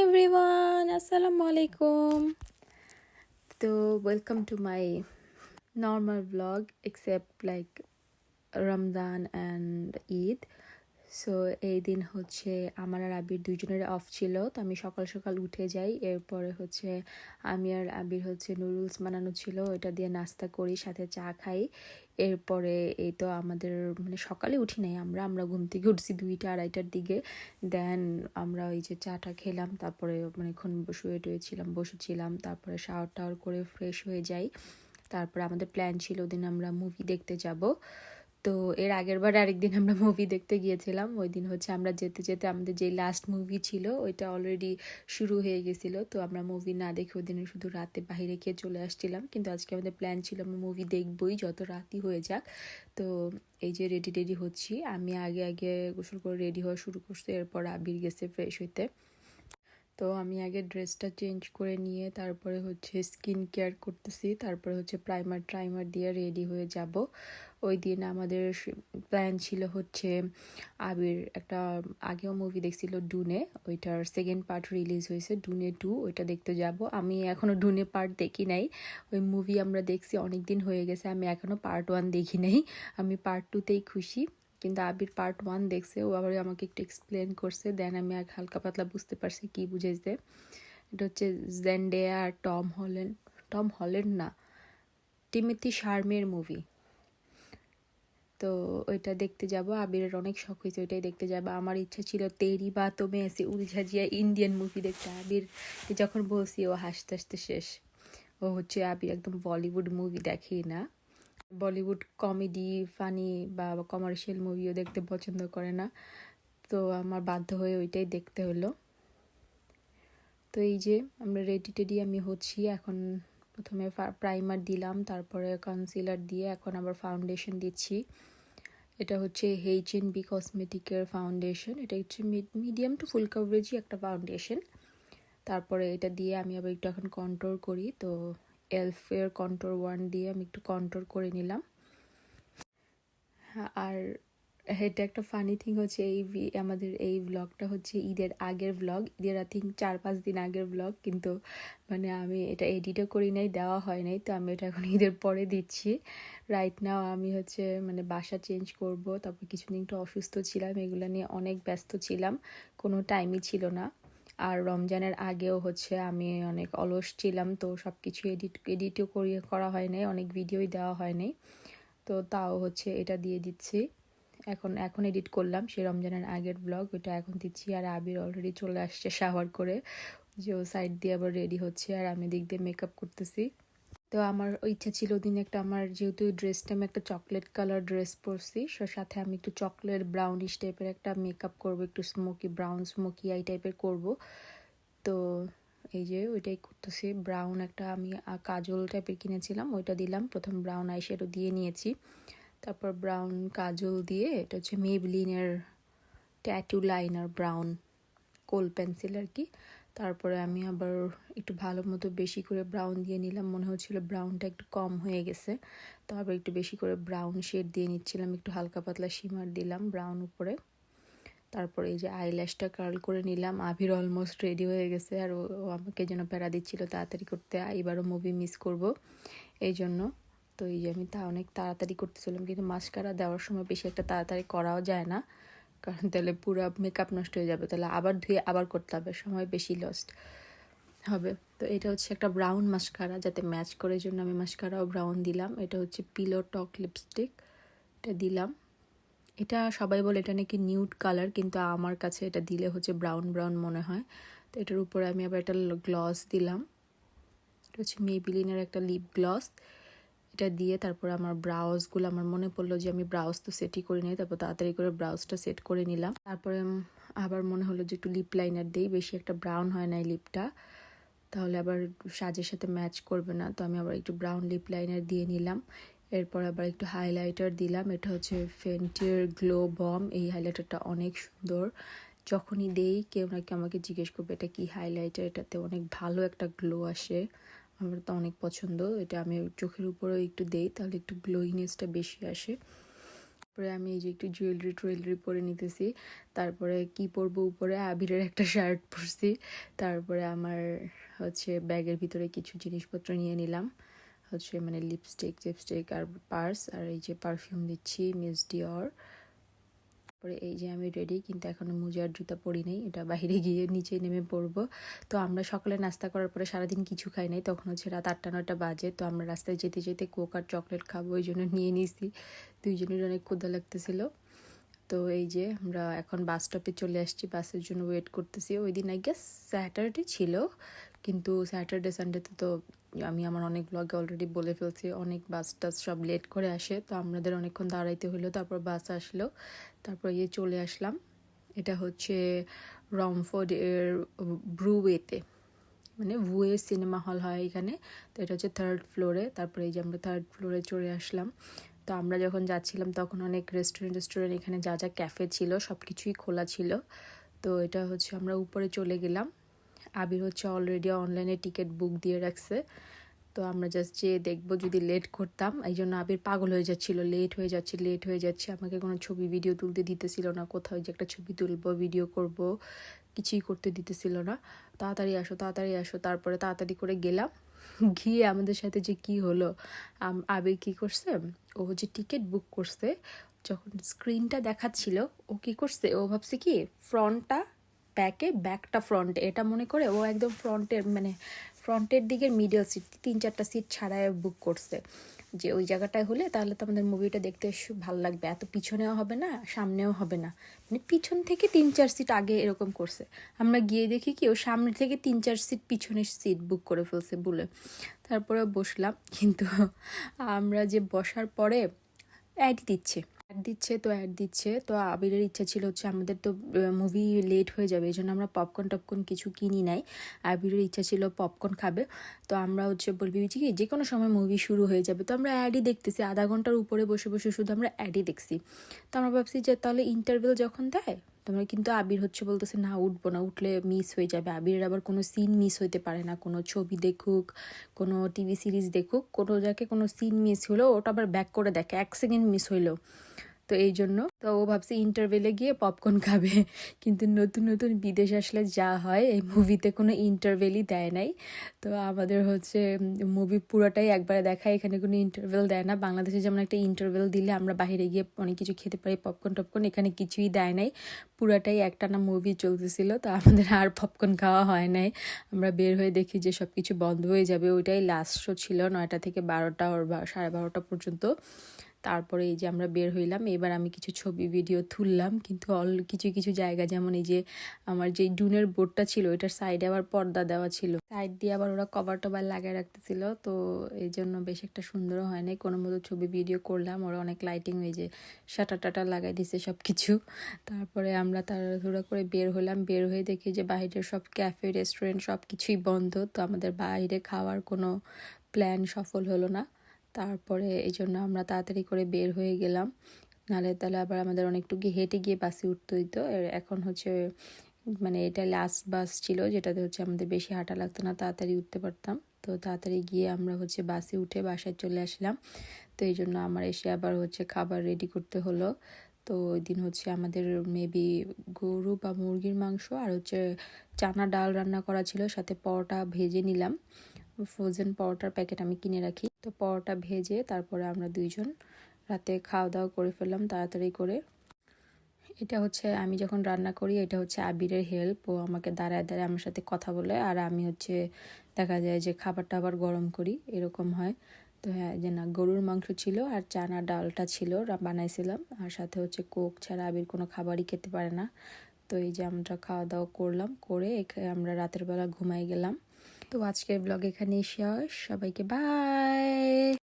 everyone, Assalamu alaikum. So, welcome to my normal vlog except like Ramadan and Eid. So এই দিন হচ্ছে আমার আর আবির দুজনের অফ ছিল, তো আমি সকাল সকাল উঠে যাই। এরপরে হচ্ছে আমি আর আবির হচ্ছে নুডলস বানানো ছিল, ওইটা দিয়ে নাস্তা করি, সাথে চা খাই। এরপরে এই তো আমাদের মানে সকালে উঠি নাই, আমরা ঘুম থেকে উঠছি 2টা-2:30টার দিকে। দেন আমরা ওই যে চাটা খেলাম, তারপরে অনেকক্ষণ বসেছিলাম, তারপরে শাওয়ার টাওয়ার করে ফ্রেশ হয়ে যাই। তারপরে আমাদের প্ল্যান ছিল ওদিন আমরা মুভি দেখতে যাব। তো এর আগের বার আরেকদিন আমরা মুভি দেখতে গিয়েছিলাম, ওই দিন হচ্ছে আমরা যেতে যেতে আমাদের যে লাস্ট মুভি ছিল ওইটা অলরেডি শুরু হয়ে গেছিলো, তো আমরা মুভি না দেখে ওই দিন শুধু রাতে বাইরে খেয়ে চলে আসছিলাম। কিন্তু আজকে আমাদের প্ল্যান ছিল আমরা মুভি দেখবই যত রাতই হয়ে যাক। তো এই যে রেডি হচ্ছি, আমি আগে গোসল করে রেডি হওয়া শুরু করছি, এরপর আবির গেছে ফ্রেশ হইতে। তো আমি আগে ড্রেসটা চেঞ্জ করে নিয়ে তারপরে হচ্ছে স্কিন কেয়ার করতেছি, তারপরে হচ্ছে প্রাইমার দিয়ে রেডি হয়ে যাব। ওই দিন আমাদের প্ল্যান ছিল হচ্ছে আবির একটা আগেও মুভি দেখছিল ডুনে, ওইটার সেকেন্ড পার্ট রিলিজ হয়েছে ডুনে 2, ওইটা দেখতে যাব। আমি এখনও ডুনে পার্ট দেখি নাই, ওই মুভি আমরা দেখছি অনেক দিন হয়ে গেছে, আমি এখনও পার্ট 1 দেখি নাই, আমি পার্ট 2তেই খুশি। কিন্তু আবির পার্ট 1 দেখছে, ও আবার আমাকে একটু এক্সপ্লেন করছে, দেন আমি এক হালকা পাতলা বুঝতে পারছি কি বুঝেছে। এটা হচ্ছে জেন্ডেয়া আর টম হল্যান্ড না, টিমোথি শার্মের মুভি। তো ওইটা দেখতে যাব, আবিরের অনেক শখ হয়েছে ওইটাই দেখতে যাব। আমার ইচ্ছা ছিল তেরি বাতোঁ মে এসে উলঝা জিয়া ইন্ডিয়ান মুভি দেখতে, আবির যখন বলছি ও হাসতে হাসতে শেষ। ও হচ্ছে আবির একদম বলিউড মুভি দেখেই না, বলিউড কমেডি ফানি বা কমার্শিয়াল মুভিও দেখতে পছন্দ করে না। তো আমার বাধ্য হয়ে ওইটাই দেখতে হলো। তো এই যে আমরা রেডি আমি হচ্ছি এখন। প্রথমে প্রাইমার দিলাম, তারপরে কনসিলার দিয়ে এখন আবার ফাউন্ডেশন দিচ্ছি। এটা হচ্ছে H&B কসমেটিকের ফাউন্ডেশন, এটা হচ্ছে মিডিয়াম টু ফুল কভারেজই একটা ফাউন্ডেশন। তারপরে এটা দিয়ে আমি আবার একটু এখন কন্ট্রোল করি, তো এলফের কন্ট্রোল 1 দিয়ে আমি একটু কন্ট্রোল করে নিলাম। আর এটা একটা ফানি থিং হচ্ছে আমাদের এই ব্লগটা হচ্ছে ঈদের আগের ব্লগ, ঈদের আই থিঙ্ক 4-5 দিন আগের ব্লগ, কিন্তু মানে আমি এটা এডিটও করি নাই, দেওয়া হয় নাই, তো আমি এটা এখন ঈদের পরে দিচ্ছি। রাইট নাও আমি হচ্ছে মানে বাসা চেঞ্জ করব, তারপর কিছুদিন একটু অসুস্থ ছিলাম, এগুলো নিয়ে অনেক ব্যস্ত ছিলাম, কোনো টাইমই ছিল না। আর রমজানের আগেও হচ্ছে আমি অনেক অলস ছিলাম, তো সব কিছু এডিটও করা হয় নাই, অনেক ভিডিওই দেওয়া হয় নাই। তো তাও হচ্ছে এটা দিয়ে দিচ্ছি, এখন এডিট করলাম সে রমজানের আগের ব্লগ, ওইটা এখন দিচ্ছি। আর আবির অলরেডি চলে আসছে শাওয়ার করে, যে ও সাইড দিয়ে আবার রেডি হচ্ছে, আর আমি দিক দিয়ে মেকআপ করতেছি। তো আমার ইচ্ছা ছিল ওদিন একটা, আমার যেহেতু ড্রেসটা আমি একটা চকলেট কালার ড্রেস পরছি, সাথে আমি একটু চকলেট ব্রাউনিশ টাইপের একটা মেকআপ করব, একটু স্মোকি আই টাইপের করব। তো এই যে ওইটাই করতেছি, ব্রাউন একটা আমি কাজল টাইপের কিনেছিলাম, ওইটা দিলাম। প্রথম ব্রাউন আইশ্যাডো দিয়ে নিয়েছি, তারপর ব্রাউন কাজল দিয়ে, এটা হচ্ছে মেবলিনের ট্যাটু লাইনার ব্রাউন কোল পেন্সিল আর কি। তারপরে আমি আবার একটু ভালো মতো বেশি করে ব্রাউন দিয়ে নিলাম, মনে হচ্ছিল ব্রাউনটা একটু কম হয়ে গেছে, তারপর একটু বেশি করে ব্রাউন শেড দিয়ে নিচ্ছিলাম, একটু হালকা পাতলা শিমার দিলাম ব্রাউন উপরে। তারপরে এই যে আইল্যাশটা কার্ল করে নিলাম। আবির অলমোস্ট রেডি হয়ে গেছে, আর ও আমাকে যেন প্যারা দিচ্ছিল তাড়াতাড়ি করতে, এবারও মুভি মিস করব এই জন্য। তো এই যে আমি অনেক তাড়াতাড়ি করতেছিলাম, কিন্তু মাস্কারা দেওয়ার সময় বেশি একটা তাড়াতাড়ি করাও যায় না, কারণ তাহলে পুরো মেকআপ নষ্ট হয়ে যাবে, তাহলে আবার ধুয়ে আবার করতে হবে, সময় বেশি লস্ট হবে। তো এটা হচ্ছে একটা ব্রাউন মাস্কারা, যাতে ম্যাচ করে জন্য আমি মাস্কারাও ব্রাউন দিলাম। এটা হচ্ছে পিলো টক লিপস্টিক, এটা দিলাম। এটা সবাই বলে এটা নাকি নিউড কালার, কিন্তু আমার কাছে এটা দিলে হচ্ছে ব্রাউন ব্রাউন মনে হয়। তো এটার উপরে আমি আবার একটা গ্লস দিলাম, এটা হচ্ছে মেবিলিনের একটা লিপ গ্লস। এটা দিয়ে তারপর আমার ব্রাউজগুলো, আমার মনে পড়লো যে আমি ব্রাউজ তো সেটই করে নিই, তারপর তাড়াতাড়ি করে ব্রাউজটা সেট করে নিলাম। তারপরে আবার মনে হলো যে একটু লিপ লাইনার দিই, বেশি একটা ব্রাউন হয় না এই লিপটা, তাহলে আবার সাজের সাথে ম্যাচ করবে না, তো আমি আবার একটু ব্রাউন লিপ লাইনার দিয়ে নিলাম। এরপর আবার একটু হাইলাইটার দিলাম, এটা হচ্ছে ফেন্টির গ্লো বম, এই হাইলাইটারটা অনেক সুন্দর, যখনই দেই কেউ নাকি আমাকে জিজ্ঞেস করবে এটা কি হাইলাইটার, এটাতে অনেক ভালো একটা গ্লো আসে, আমার তো অনেক পছন্দ। এটা আমি চোখের উপরেও একটু দেই, তাহলে একটু গ্লোইনেসটা বেশি আসে। তারপরে আমি এই যে একটু জুয়েলারি পরে নিতেছি। তারপরে কি পরবো, উপরে আবিরের একটা শার্ট পরছি। তারপরে আমার হচ্ছে ব্যাগের ভিতরে কিছু জিনিসপত্র নিয়ে নিলাম, হচ্ছে মানে লিপস্টিক আর পার্স, আর এই যে পারফিউম দিচ্ছি মিস ডিওর। পরে এই যে আমি রেডি, কিন্তু এখনো মোজা আর জুতা পরি নাই, এটা বাইরে গিয়ে নিচে নেমে পরবো। তো আমরা সকালে নাস্তা করার পরে সারাদিন কিছু খাই নাই, তখন হচ্ছে রাত 8-9 বাজে। তো আমরা রাস্তায় যেতে যেতে কোক আর চকলেট খাবো, ওই জন্য নিয়ে নিছি। দুইজনের অনেক ক্ষুধা লাগতেছিল। তো এই যে আমরা এখন বাস স্টপে চলে আসছি, বাসের জন্য ওয়েট করতেছি। ওই দিন আই গেস স্যাটারডে ছিল, কিন্তু স্যাটারডে সানডেতে তো আমি আমার অনেক ব্লগে অলরেডি বলে ফেলছি, অনেক বাস টাস সব লেট করে আসে। তো আমাদের অনেকক্ষণ দাঁড়াইতে হলো, তারপর বাস আসলো, তারপর ইয়ে চলে আসলাম। এটা হচ্ছে রমফোর্ড এর ব্রুওয়েতে, মানে ভুয়ে সিনেমা হল হয় এখানে। তো এটা হচ্ছে 3rd ফ্লোরে। তারপরে এই যে আমরা 3rd ফ্লোরে চলে আসলাম। তো আমরা যখন যাচ্ছিলাম তখন অনেক রেস্টুরেন্ট এখানে যা যা ক্যাফে ছিল সব কিছুই খোলা ছিল। তো এটা হচ্ছে আমরা উপরে চলে গেলাম। আবির হচ্ছে অলরেডি অনলাইনে টিকিট বুক দিয়ে রাখছে। তো আমরা জাস্ট যেয়ে দেখবো, যদি লেট করতাম, এই জন্য আবির পাগল হয়ে যাচ্ছিল, লেট হয়ে যাচ্ছে। আমাকে কোনো ছবি ভিডিও তুলতে দিতেছিল না, কোথাও যে একটা ছবি তুলবো, ভিডিও করব, কিছুই করতে দিতেছিল না। তাড়াতাড়ি আসো। তারপরে তাড়াতাড়ি করে গেলাম, গিয়ে আমাদের সাথে যে কি হলো, আবির কি করছে, ও হচ্ছে টিকিট বুক করছে, যখন স্ক্রিনটা দেখাচ্ছিল ও কি করছে, ও ভাবছে কি ফ্রন্টটা ব্যাকটা ফ্রন্টে, এটা মনে করে ও একদম ফ্রন্টের দিকের মিডল সিট 3-4টা সিট ছাড়াই বুক করছে, যে ওই জায়গাটায় হলে তাহলে তো আমাদের মুভিটা দেখতে ভালো লাগবে, এত পিছনেও হবে না সামনেও হবে না, মানে পিছন থেকে 3-4 সিট আগে এরকম করছে। আমরা গিয়ে দেখি কি ও সামনে থেকে 3-4 সিট পিছনের সিট বুক করে ফেলছে বলে। তারপরে বসলাম, কিন্তু আমরা যে বসার পরে অ্যাড দিচ্ছে তো আবিরের ইচ্ছা ছিল হচ্ছে, আমাদের তো মুভি লেট হয়ে যাবে, এই জন্য আমরা পপকর্ন কিছু কিনি নাই। আবিরের ইচ্ছা ছিল পপকর্ন খাবে। তো আমরা হচ্ছে বলবি কি যে কোনো সময় মুভি শুরু হয়ে যাবে, তো আমরা অ্যাডই দেখতেছি, আধা ঘন্টার উপরে বসে বসে শুধু আমরা অ্যাডই দেখছি। তো আমরা ভাবছি যে তাহলে ইন্টারভেল যখন দেয়, তোমরা, কিন্তু আবির হচ্ছে বলতেছে না, উঠবো না, উঠলে মিস হয়ে যাবে। আবিরের আবার কোনো সিন মিস হইতে পারে না, কোনো ছবি দেখুক, কোনো টিভি সিরিজ দেখুক, কোনো জায়গায় কোনো সিন মিস হলো ওটা আবার ব্যাক করে দেখে, 1 সেকেন্ড মিস হইলো। তো এই জন্য তো ও ভাবছে ইন্টারভেলে গিয়ে পপকর্ন খাবে, কিন্তু নতুন নতুন বিদেশ আসলে যা হয়, এই মুভিতে কোনো ইন্টারভেলই দেয় নাই। তো আমাদের হচ্ছে মুভি পুরোটাই একবারে দেখায়, এখানে কোনো ইন্টারভেল দেয় না। বাংলাদেশে যেমন একটা ইন্টারভেল দিলে আমরা বাইরে গিয়ে অনেক কিছু খেতে পারি, পপকর্ন, এখানে কিছুই দেয় নাই, পুরাটাই একটানা মুভি চলতেছিল। তো আমাদের আর পপকর্ন খাওয়া হয় নাই। আমরা বের হয়ে দেখি যে সব কিছু বন্ধ হয়ে যাবে, ওইটাই লাস্ট শো ছিল 9টা থেকে 12টা ওর 12:30 পর্যন্ত। তারপরে এই যে আমরা বের হইলাম, এবার আমি কিছু ছবি ভিডিও তুললাম, কিন্তু কিছু জায়গা, যেমন এই যে আমার যে ডুনের বোর্ডটা ছিল ওইটার সাইডে আবার পর্দা দেওয়া ছিল, সাইড দিয়ে আবার ওরা কভার টভার লাগায় রাখতেছিল, তো এই জন্য বেশ একটা সুন্দরও হয় নাই, কোনো মতো ছবি ভিডিও করলাম। ওরা অনেক লাইটিং, এই যে শাটার লাগাই দিছে সব কিছু। তারপরে আমরা তাড়াহুড়া করে বের হলাম, বের হয়ে দেখি যে বাইরের সব ক্যাফে রেস্টুরেন্ট সব কিছুই বন্ধ। তো আমাদের বাইরে খাওয়ার কোনো প্ল্যান সফল হলো না। তারপরে এই জন্য আমরা তাড়াতাড়ি করে বের হয়ে গেলাম, নাহলে তাহলে আবার আমাদের অনেকটুকু হেঁটে গিয়ে বাসে উঠতে হইতো। এখন হচ্ছে মানে এটা লাস্ট বাস ছিল, যেটাতে হচ্ছে আমাদের বেশি হাঁটা লাগতো না, তাড়াতাড়ি উঠতে পারতাম। তো তাড়াতাড়ি গিয়ে আমরা হচ্ছে বাসে উঠে বাসায় চলে আসলাম। তো এই জন্য আমার এসে আবার হচ্ছে খাবার রেডি করতে হলো। তো ওই দিন হচ্ছে আমাদের মেবি গরু বা মুরগির মাংস আর হচ্ছে চানা ডাল রান্না করা ছিল, সাথে পরোটা ভেজে নিলাম, ফ্রোজেন পরোটার প্যাকেট আমি কিনে রাখি। তো পরোটা ভেজে তারপরে আমরা দুইজন রাতে খাওয়া দাওয়া করে ফেললাম তাড়াতাড়ি করে। এটা হচ্ছে আমি যখন রান্না করি, এটা হচ্ছে আবিরের হেল্প, ও আমাকে দাঁড়ায় আমার সাথে কথা বলে, আর আমি হচ্ছে দেখা যায় যে খাবারটা আবার গরম করি, এরকম হয়। তো হ্যাঁ, যে না, গরুর মাংস ছিল আর চানা ডালটা ছিল বানাইছিলাম, আর সাথে হচ্ছে কোক ছাড়া আবির কোনো খাবারই খেতে পারে না। তো এই যে আমরা খাওয়া দাওয়া করলাম, করে আমরা রাতের বেলা ঘুমাই গেলাম। তো আজকের ব্লগ এখানেই শেষ, সবাইকে বাই।